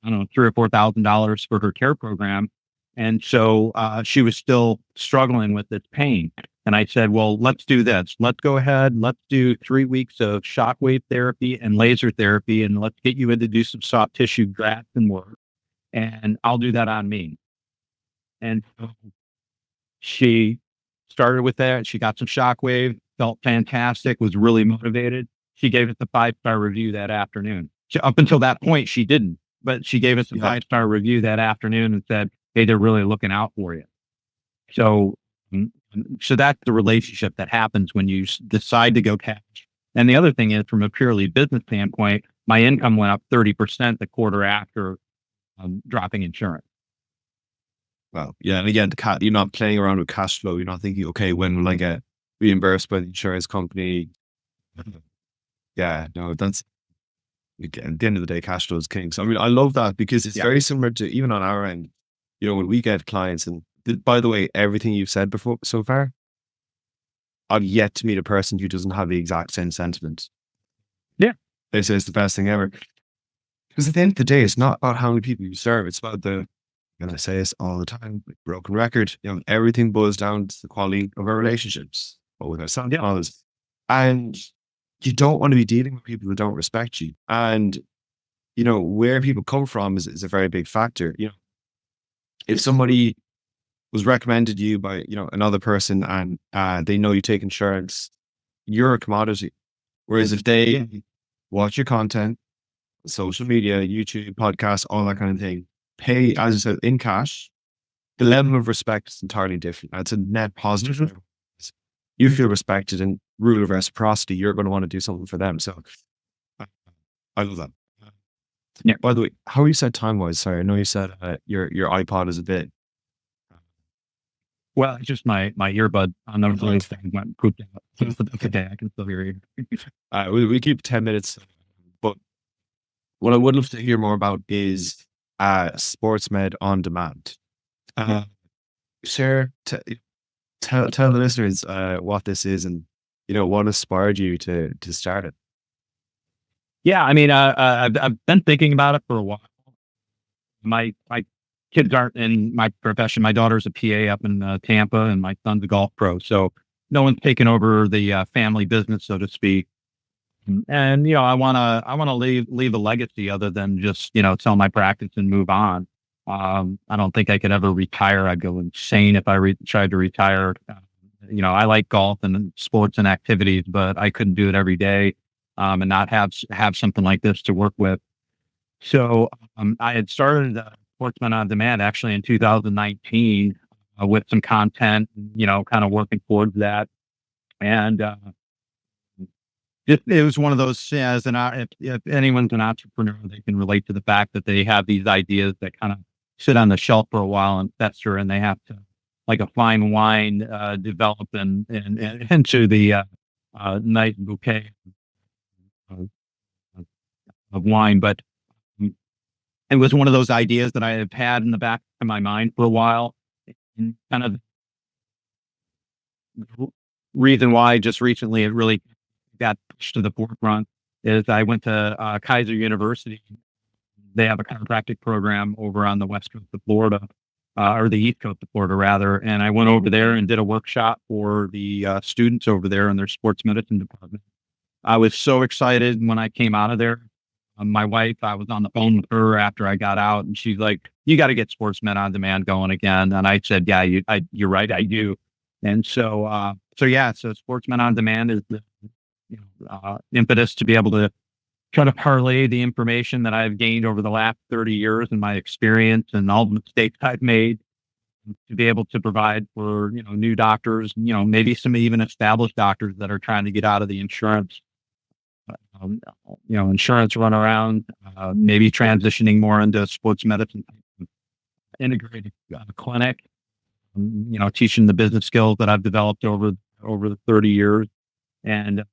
don't know, $3,000 or $4,000 for her care program. And so she was still struggling with this pain. And I said, well, let's do this. Let's go ahead. Let's do 3 weeks of shockwave therapy and laser therapy. And let's get you in to do some soft tissue grafts and work. And I'll do that on me. And so she started with that. She got some shockwave, felt fantastic, was really motivated. She gave us a 5-star review that afternoon. Up until that point, she didn't, but she gave us a 5-star review that afternoon and said, hey, they're really looking out for you. So, so that's the relationship that happens when you decide to go cash. And the other thing is, from a purely business standpoint, my income went up 30% the quarter after dropping insurance. Well, yeah. And again, you're not playing around with cash flow. You're not thinking, okay, when will I get reimbursed by the insurance company? Yeah, no, that's, again, at the end of the day, cash flow is king. So, I mean, I love that because it's very similar to even on our end, when we get clients, and by the way, everything you've said before so far, I've yet to meet a person who doesn't have the exact same sentiment. Yeah. They say it's the best thing ever. Because at the end of the day, it's not about how many people you serve. It's about and I say this all the time, like broken record, everything boils down to the quality of our relationships, both with ourselves and others. And you don't want to be dealing with people who don't respect you. And, where people come from is a very big factor. If somebody was recommended you by, another person, and they know you take insurance, you're a commodity. Whereas if they watch your content, social media, YouTube, podcasts, all that kind of thing, pay, as I said, in cash, the level of respect is entirely different. It's a net positive. You feel respected, and rule of reciprocity, you're going to want to do something for them. So I love that. Yeah. By the way, how are you set time wise? Sorry, I know you said your iPod is a bit. Well, it's just my earbud on the right thing went pooped out. So that's okay. I can still hear you. We keep 10 minutes, but what I would love to hear more about is Sports Med on Demand. Share, tell the listeners what this is, and what inspired you to start it. Yeah, I mean, I've been thinking about it for a while. My kids aren't in my profession. My daughter's a PA up in Tampa, and my son's a golf pro. So no one's taken over the family business, so to speak. And I wanna leave a legacy other than just sell my practice and move on. I don't think I could ever retire. I'd go insane if I tried to retire. I like golf and sports and activities, but I couldn't do it every day, and not have something like this to work with. So I had started Sportsman on Demand actually in 2019 with some content, kind of working towards that. And it was one of those, if anyone's an entrepreneur, they can relate to the fact that they have these ideas that kind of sit on the shelf for a while and fester, and they have to, like a fine wine, develop and into the nice bouquet of, of wine. But it was one of those ideas that I have had in the back of my mind for a while. And kind of the reason why just recently it really got pushed to the forefront is I went to Kaiser University. They have a chiropractic program over on the west coast of Florida, or the east coast of Florida, rather. And I went over there and did a workshop for the students over there in their sports medicine department. I was so excited when I came out of there. My wife, I was on the phone with her after I got out, and she's like, "You got to get Sports Med on Demand going again." And I said, "Yeah, you're right, I do." And so Sports Med on Demand is the impetus to be able to try to parlay the information that I've gained over the last 30 years and my experience and all the mistakes I've made, to be able to provide for new doctors, maybe some even established doctors that are trying to get out of the insurance insurance runaround, maybe transitioning more into sports medicine, integrated clinic, teaching the business skills that I've developed over the 30 years. And,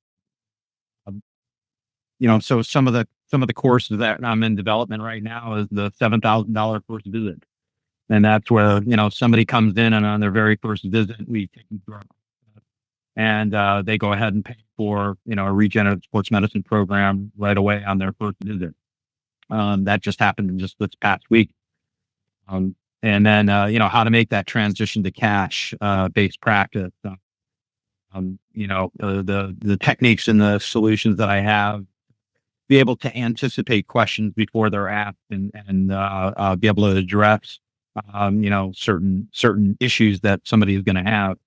so some of the courses that I'm in development right now is the $7,000 first visit. And that's where, somebody comes in, and on their very first visit, we take them through our, and they go ahead and pay for, a regenerative sports medicine program right away on their first visit. That just happened in just this past week. And then, how to make that transition to cash based practice. The techniques and the solutions that I have, be able to anticipate questions before they're asked, and be able to address, certain issues that somebody is going to have.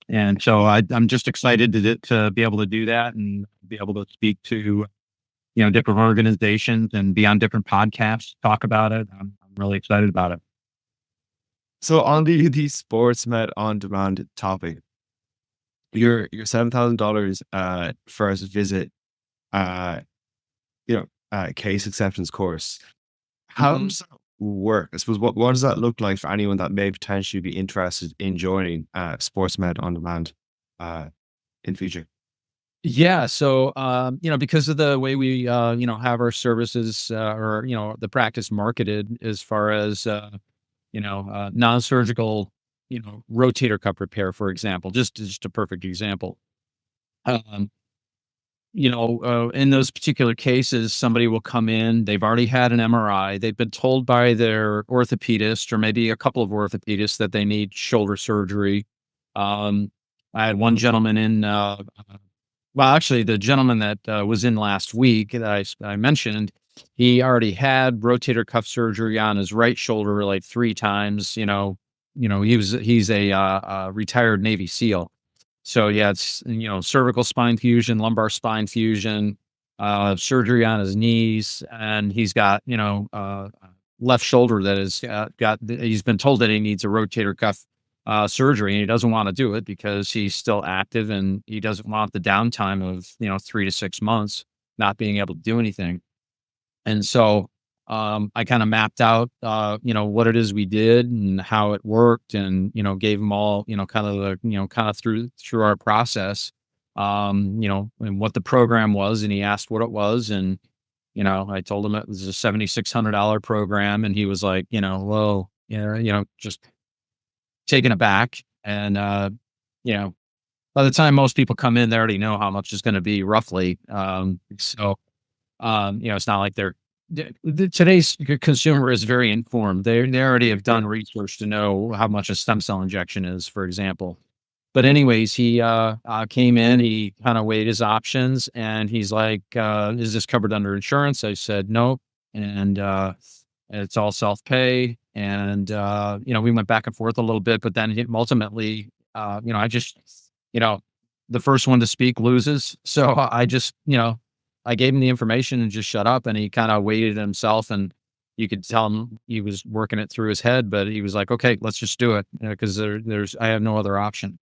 And so I'm just excited to be able to do that and be able to speak to, different organizations and be on different podcasts, talk about it. I'm really excited about it. So on the Sports Med on Demand topic, your $7,000 first visit, case acceptance course. How Mhm. does that work? I suppose what does that look like for anyone that may potentially be interested in joining Sports Med on Demand uh, in future? Yeah. So, because of the way we, have our services or, the practice marketed as far as, non-surgical, rotator cuff repair, for example, just a perfect example. Um, in those particular cases, somebody will come in, they've already had an MRI, they've been told by their orthopedist or maybe a couple of orthopedists that they need shoulder surgery. Um, I had one gentleman in, well, actually, the gentleman that was in last week that I mentioned, he already had rotator cuff surgery on his right shoulder like 3 times. He's a retired Navy SEAL, so yeah, it's cervical spine fusion, lumbar spine fusion, surgery on his knees, and he's got left shoulder that is got. He's been told that he needs a rotator cuff surgery, and he doesn't want to do it because he's still active and he doesn't want the downtime of 3 to 6 months not being able to do anything. And so, I kinda mapped out, what it is we did and how it worked and, gave them all, kind of the kinda through our process, and what the program was, and he asked what it was, and, I told him it was a $7,600 program, and he was like, "Whoa," just taken aback, and, you know, by the time most people come in, they already know how much it's gonna be roughly, it's not like they're today's consumer is very informed. They already have done research to know how much a stem cell injection is, for example. But anyways, he came in, he kind of weighed his options, and he's like, "Is this covered under insurance?" I said, "Nope," and it's all self pay. And we went back and forth a little bit, but then ultimately, I just, you know, the first one to speak loses. So I just, I gave him the information and just shut up, and he kinda waited himself, and you could tell him he was working it through his head, but he was like, "Okay, let's just do it, because there's I have no other option."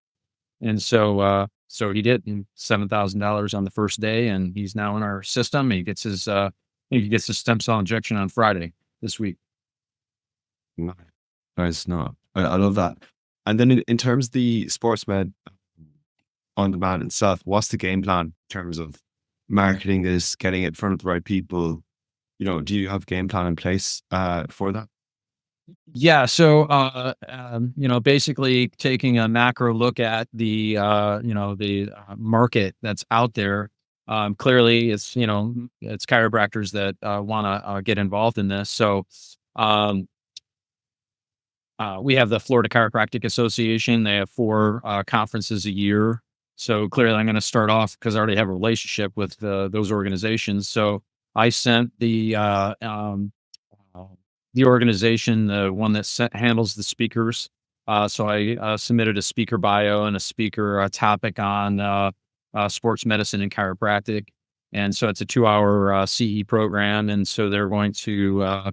And so he did, and $7,000 on the first day, and he's now in our system. He gets his stem cell injection on Friday this week. No, it's not. I love that. And then in terms of the Sports Med on demand itself, what's the game plan in terms of marketing this, getting it in front of the right people? Do you have a game plan in place for that? Yeah, so, basically taking a macro look at the market that's out there. Clearly, it's chiropractors that want to get involved in this. So, um, we have the Florida Chiropractic Association. They have 4 conferences a year. So clearly, I'm going to start off because I already have a relationship with those organizations. So I sent uh, the organization, the one that handles the speakers. So I submitted a speaker bio and a speaker topic on sports medicine and chiropractic. And so it's a 2-hour CE program. And so they're going to,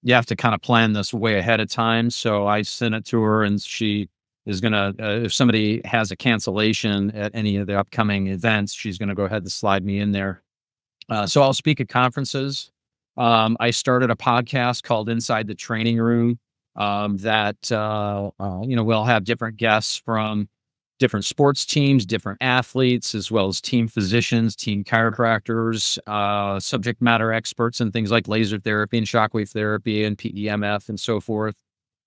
you have to kind of plan this way ahead of time. So I sent it to her, and she is going to, if somebody has a cancellation at any of the upcoming events, she's going to go ahead and slide me in there. So I'll speak at conferences. I started a podcast called Inside the Training Room, that we'll have different guests from different sports teams, different athletes, as well as team physicians, team chiropractors, subject matter experts, and things like laser therapy and shockwave therapy and PEMF and so forth.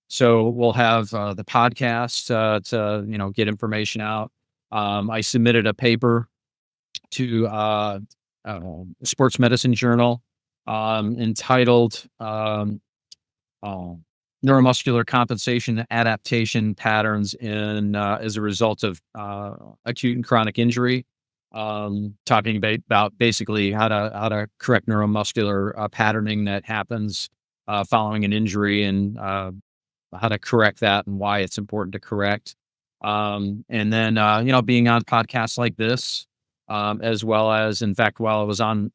So we'll have the podcast to get information out. I submitted a paper to Sports Medicine Journal, entitled um, "Neuromuscular Compensation Adaptation Patterns in as a Result of Acute and Chronic Injury." Talking about basically how to correct neuromuscular patterning that happens following an injury, and how to correct that and why it's important to correct. And then, being on podcasts like this, as well as, in fact, while I was on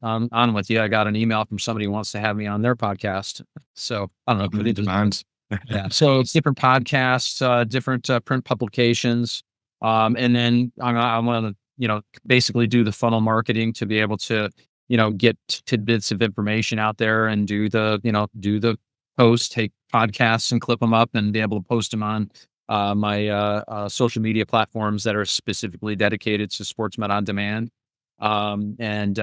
with you, I got an email from somebody who wants to have me on their podcast. So I don't know. On demand. Yeah. So it's different podcasts, different print publications. And then I want to, basically do the funnel marketing to be able to, get tidbits of information out there and do the posts, take podcasts and clip them up and be able to post them on my social media platforms that are specifically dedicated to Sports Med on Demand. And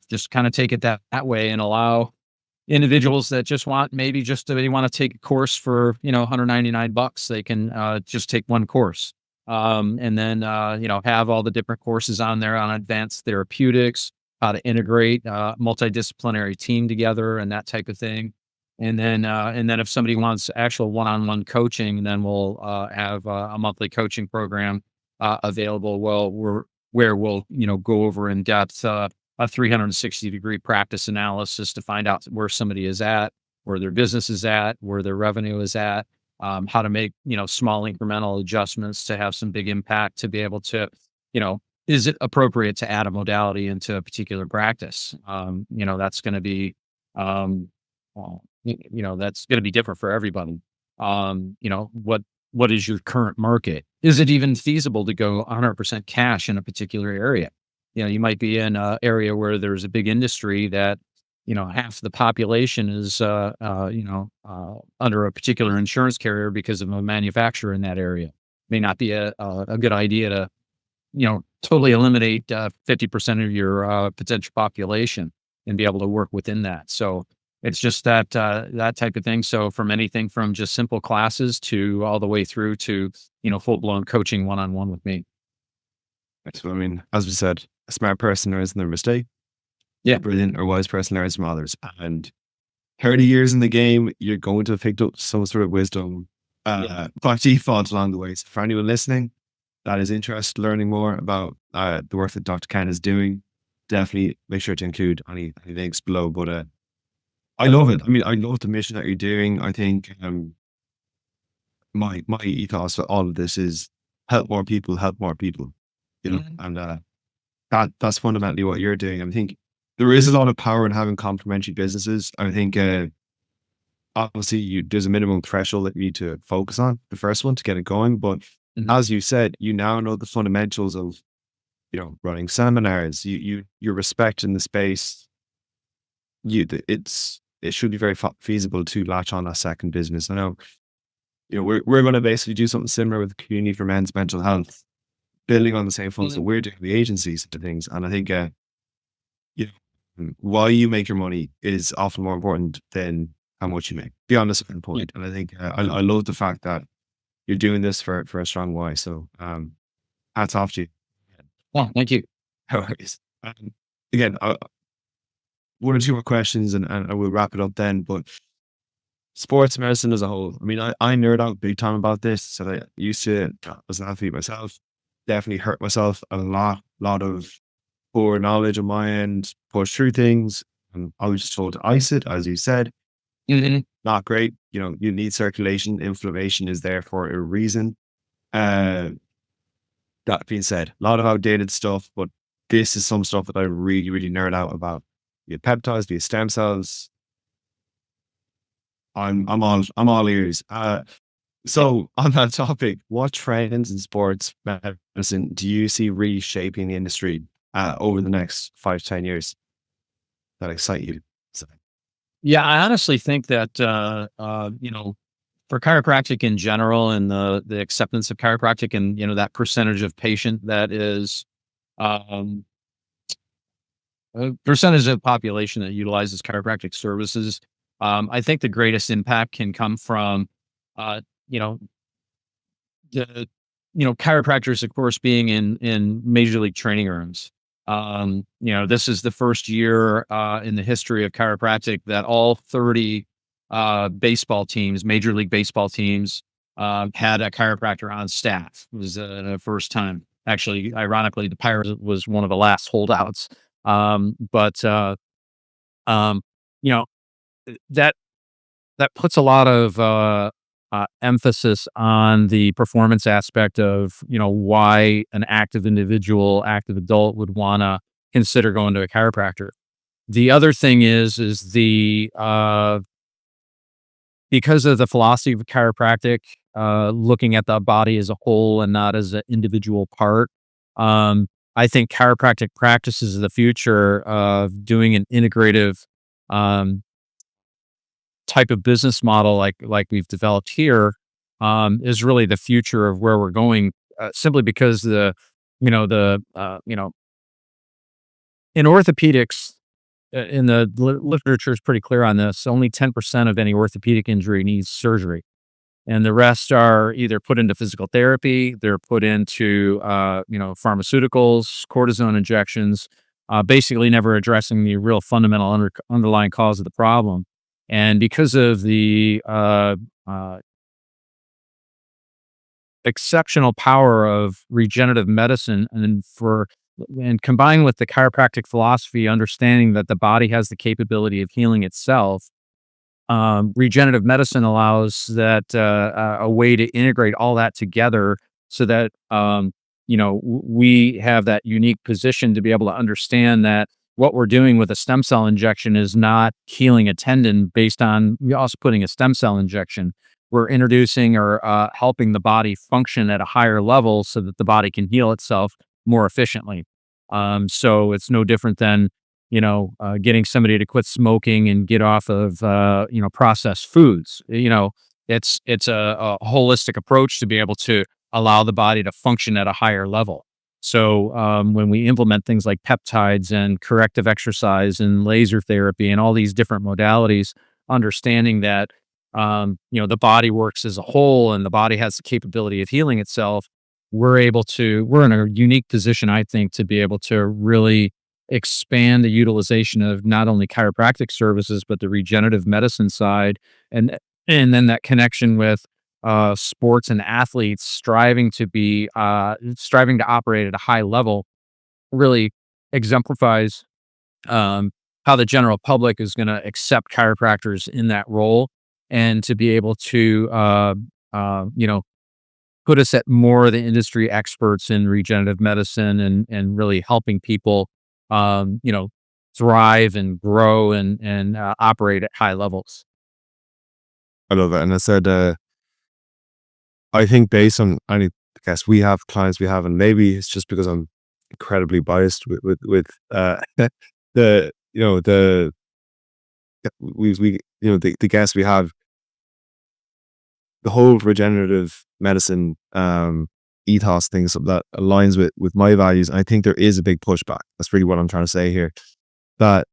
just kind of take it that way and allow individuals that just want maybe just they want to take a course for $199. They can just take one course, and then have all the different courses on there on advanced therapeutics, how to integrate multidisciplinary team together, and that type of thing. And then if somebody wants actual one-on-one coaching, then we'll have a monthly coaching program available. Well, where we'll go over in depth a 360-degree practice analysis to find out where somebody is at, where their business is at, where their revenue is at, how to make small incremental adjustments to have some big impact to be able to, is it appropriate to add a modality into a particular practice? That's going to be, that's going to be different for everybody. What is your current market? Is it even feasible to go 100% cash in a particular area? You might be in an area where there's a big industry that, half the population is, under a particular insurance carrier because of a manufacturer in that area. May not be a good idea to, totally eliminate 50% of your potential population and be able to work within that. So it's just that type of thing. So from anything from just simple classes to all the way through to, full blown coaching one-on-one with me. So, I mean, as we said, a smart person learns from their mistake. Yeah. A brilliant or wise person learns from others. And 30 years in the game, you're going to have picked up some sort of wisdom by default along the way. So for anyone listening that is interested in learning more about the work that Dr. Ken is doing, definitely make sure to include any links below. But I love it. I mean, I love the mission that you're doing. I think my ethos for all of this is help more people, and that's fundamentally what you're doing. I think there is a lot of power in having complementary businesses. I think obviously there's a minimum threshold that you need to focus on, the first one, to get it going. But as you said, you now know the fundamentals of running seminars. You're respecting the space. It should be very feasible to latch on a second business. I know we're going to basically do something similar with the Community for Men's Mental Health, building on the same funds that we're doing, the agencies and things. And I think why you make your money is often more important than how much you make, beyond a certain point. And I think I love the fact that you're doing this for a strong why. So hats off to you. Well, thank you. No worries. Again, one or two more questions and I will wrap it up then. But sports medicine as a whole, I mean, I nerd out big time about this. So I used to, as an athlete myself, definitely hurt myself a lot of poor knowledge on my end, push through things. And I was just told to ice it, as you said. Not great. You need circulation. Inflammation is there for a reason. That being said, a lot of outdated stuff, but this is some stuff that I really, really nerd out about. Be it peptides, be it stem cells. I'm all ears. So on that topic, what trends in sports medicine do you see reshaping the industry over the next 5-10 years that excite you? Yeah, I honestly think that for chiropractic in general and the acceptance of chiropractic and that percentage of patient that is a percentage of the population that utilizes chiropractic services, I think the greatest impact can come from you know the chiropractors, of course, being in major league training rooms. This is the first year in the history of chiropractic that all 30 baseball teams, major league baseball teams, had a chiropractor on staff. It was the first time. Actually, ironically, the Pirates was one of the last holdouts. But you know that that puts a lot of emphasis on the performance aspect of why an active individual, active adult would want to consider going to a chiropractor. The other thing is the because of the philosophy of chiropractic, looking at the body as a whole and not as an individual part. I think chiropractic practices is the future of doing an integrative um, type of business model like we've developed here is really the future of where we're going. Simply because in orthopedics, in the literature is pretty clear on this. Only 10% of any orthopedic injury needs surgery, and the rest are either put into physical therapy, they're put into pharmaceuticals, cortisone injections, basically never addressing the real fundamental underlying cause of the problem. And because of the uh, exceptional power of regenerative medicine, and combined with the chiropractic philosophy, understanding that the body has the capability of healing itself, regenerative medicine allows that a way to integrate all that together so that we have that unique position to be able to understand that what we're doing with a stem cell injection is not healing a tendon based on us putting a stem cell injection. We're introducing or helping the body function at a higher level so that the body can heal itself more efficiently. So it's no different than getting somebody to quit smoking and get off of, processed foods. It's a holistic approach to be able to allow the body to function at a higher level. So when we implement things like peptides and corrective exercise and laser therapy and all these different modalities, understanding that the body works as a whole and the body has the capability of healing itself, we're in a unique position, I think, to be able to really expand the utilization of not only chiropractic services but the regenerative medicine side, and then that connection with sports and athletes striving to operate at a high level really exemplifies um, how the general public is going to accept chiropractors in that role, and to be able to put us at more of the industry experts in regenerative medicine, and really helping people, um, you know, thrive and grow and operate at high levels. I love it. And I said, I think based on any guess we have clients we have, and maybe it's just because I'm incredibly biased with the the guests we have, the whole regenerative medicine ethos things that aligns with my values. And I think there is a big pushback. That's really what I'm trying to say here. That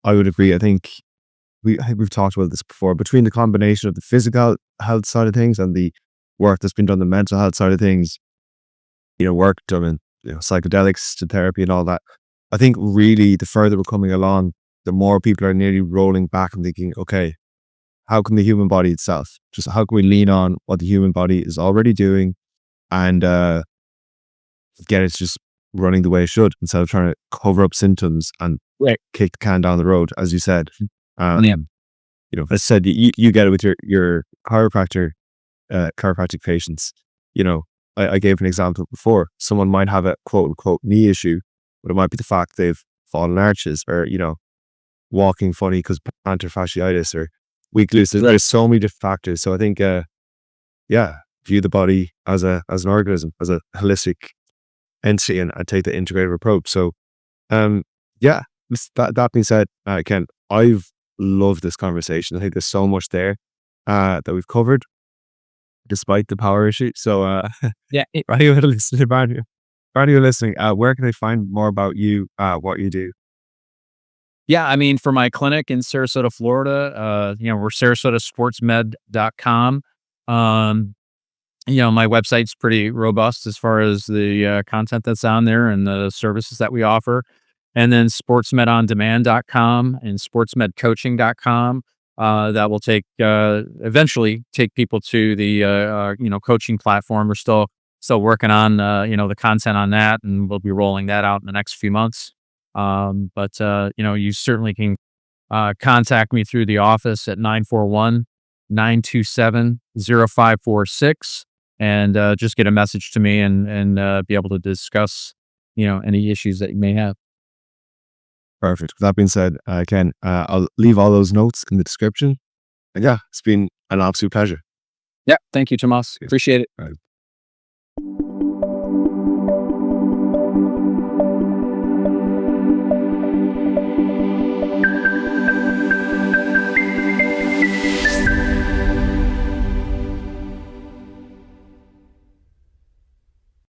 I would agree. I think we've talked about this before, between the combination of the physical health side of things and the work that's been done, the mental health side of things, work done in psychedelics to therapy and all that. I think really the further we're coming along, the more people are nearly rolling back and thinking, okay, how can the human body itself, just how can we lean on what the human body is already doing and get it just running the way it should, instead of trying to cover up symptoms and Right. kick the can down the road, as you said. Uh, Yeah. as I said, you get it with your chiropractic patients. I gave an example before. Someone might have a quote unquote knee issue, but it might be the fact they've fallen arches, or walking funny because plantar fasciitis or weak glutes. There's so many different factors. So I think, yeah, view the body as an organism, as a holistic entity, and take the integrative approach. So, um, yeah. That being said, Ken, I've loved this conversation. I think there's so much there that we've covered, despite the power issue. So, Yeah. for anyone listening, where can they find more about you, what you do? Yeah, I mean, for my clinic in Sarasota, Florida, we're sarasotasportsmed.com. Um, my website's pretty robust as far as the content that's on there and the services that we offer. And then sportsmedondemand.com and sportsmedcoaching.com. That will eventually take people to the, coaching platform. We're still working on, the content on that, and we'll be rolling that out in the next few months. But you certainly can contact me through the office at 941-927-0546, and just get a message to me, and be able to discuss, any issues that you may have. Perfect. With that being said, Ken, I'll leave all those notes in the description. And yeah, it's been an absolute pleasure. Yeah. Thank you, Tomas. Appreciate it. All right. you.